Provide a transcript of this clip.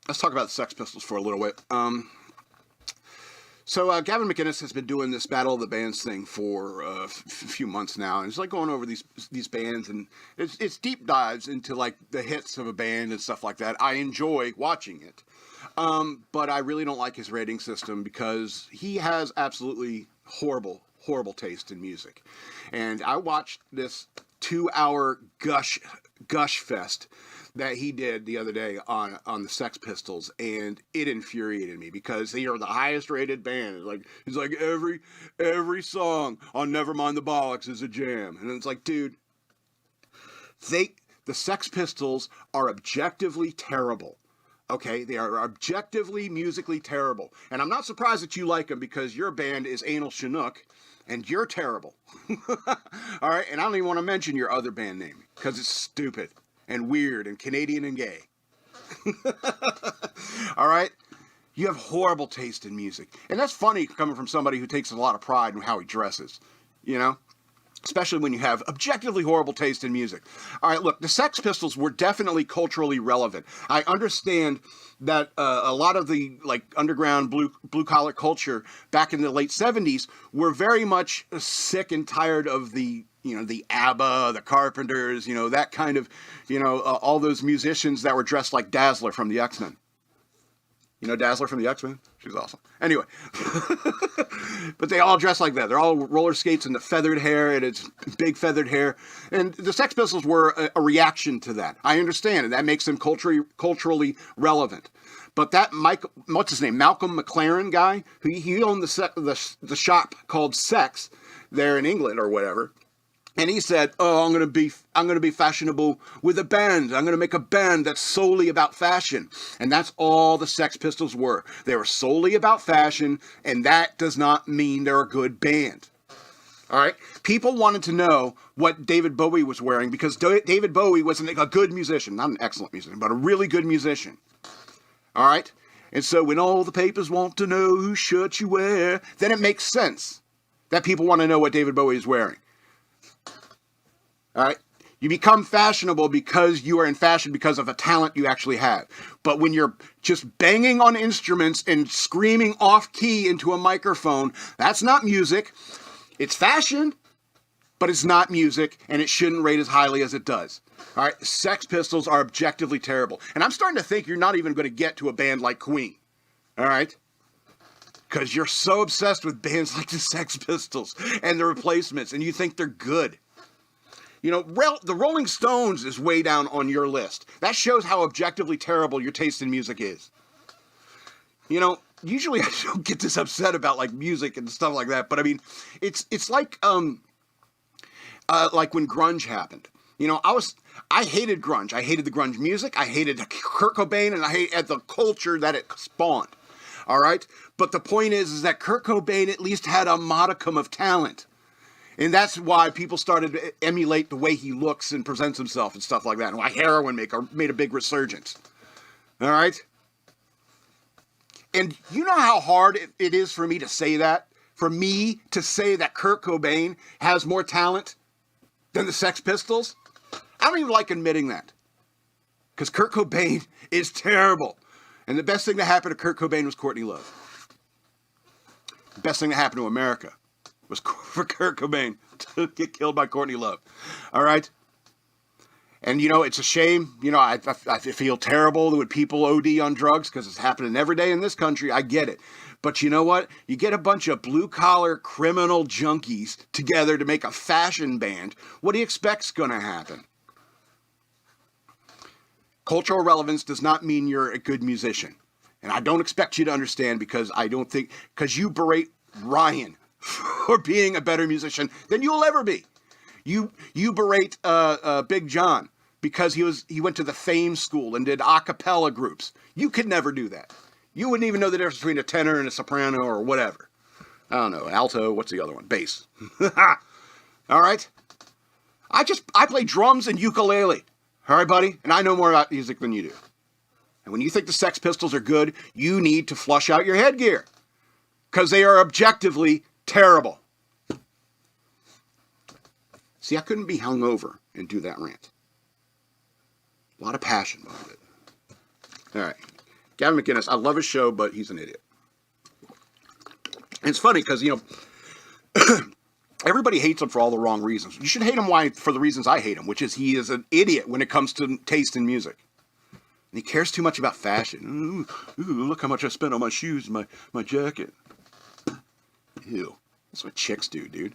let's talk about the Sex Pistols for a little bit. So Gavin McInnes has been doing this Battle of the Bands thing for a few months now, and it's like going over these bands, and it's deep dives into like the hits of a band and stuff like that. I enjoy watching it, but I really don't like his rating system because he has absolutely horrible taste in music. And I watched this 2 hour gush fest that he did the other day on the Sex Pistols, and it infuriated me because they are the highest rated band. He's like every song on Nevermind the Bollocks is a jam, and it's like, dude, the Sex Pistols are objectively terrible. Okay, they are objectively musically terrible, and I'm not surprised that you like them because your band is Anal Chinook, and you're terrible. All right, and I don't even want to mention your other band name because it's stupid and weird and Canadian and gay. All right? You have horrible taste in music. And that's funny coming from somebody who takes a lot of pride in how he dresses, you know? Especially when you have objectively horrible taste in music. All right, look, the Sex Pistols were definitely culturally relevant. I understand that a lot of the like underground blue collar culture back in the late 70s were very much sick and tired of the ABBA, the Carpenters, that kind of, all those musicians that were dressed like Dazzler from the X-Men. You know Dazzler from the X-Men? She's awesome. Anyway. But they all dress like that. They're all roller skates and the feathered hair, and it's big feathered hair. And the Sex Pistols were a reaction to that. I understand, and that makes them culturally relevant. But that Malcolm McLaren guy, he owned the shop called Sex there in England or whatever. And he said, "Oh, I'm gonna be fashionable with a band. I'm gonna make a band that's solely about fashion." And that's all the Sex Pistols were. They were solely about fashion, and that does not mean they're a good band. All right? People wanted to know what David Bowie was wearing because David Bowie was a good musician, not an excellent musician, but a really good musician. All right? And so when all the papers want to know whose shirt you wear, then it makes sense that people want to know what David Bowie is wearing. All right? You become fashionable because you are in fashion because of a talent you actually have. But when you're just banging on instruments and screaming off key into a microphone, that's not music. It's fashion, but it's not music, and it shouldn't rate as highly as it does. All right? Sex Pistols are objectively terrible. And I'm starting to think you're not even going to get to a band like Queen. All right? Because you're so obsessed with bands like the Sex Pistols and the Replacements, and you think they're good. The Rolling Stones is way down on your list. That shows how objectively terrible your taste in music is. Usually I don't get this upset about like music and stuff like that, but I mean, it's like when grunge happened. I hated grunge. I hated the grunge music. I hated Kurt Cobain, and I hated the culture that it spawned. All right, but the point is that Kurt Cobain at least had a modicum of talent. And that's why people started to emulate the way he looks and presents himself and stuff like that. And why heroin made a big resurgence. All right? And you know how hard it is for me to say that? For me to say that Kurt Cobain has more talent than the Sex Pistols? I don't even like admitting that. Because Kurt Cobain is terrible. And the best thing that happened to Kurt Cobain was Courtney Love. The best thing that happened to America was for Kurt Cobain to get killed by Courtney Love. All right? And, it's a shame. I feel terrible when people OD on drugs because it's happening every day in this country. I get it. But you know what? You get a bunch of blue-collar criminal junkies together to make a fashion band. What do you expect's going to happen? Cultural relevance does not mean you're a good musician. And I don't expect you to understand because you berate Ryan for being a better musician than you'll ever be. You berate Big John because he went to the Fame School and did a cappella groups. You could never do that. You wouldn't even know the difference between a tenor and a soprano or whatever. I don't know, alto, what's the other one? Bass. All right? I play drums and ukulele. All right, buddy? And I know more about music than you do. And when you think the Sex Pistols are good, you need to flush out your headgear. Because they are objectively terrible. See, I couldn't be hungover and do that rant. A lot of passion behind it. All right. Gavin McInnes, I love his show, but he's an idiot. And it's funny because, everybody hates him for all the wrong reasons. You should hate him for the reasons I hate him, which is he is an idiot when it comes to taste in music. And he cares too much about fashion. Ooh, look how much I spent on my shoes and my jacket. Ew. That's what chicks do, dude.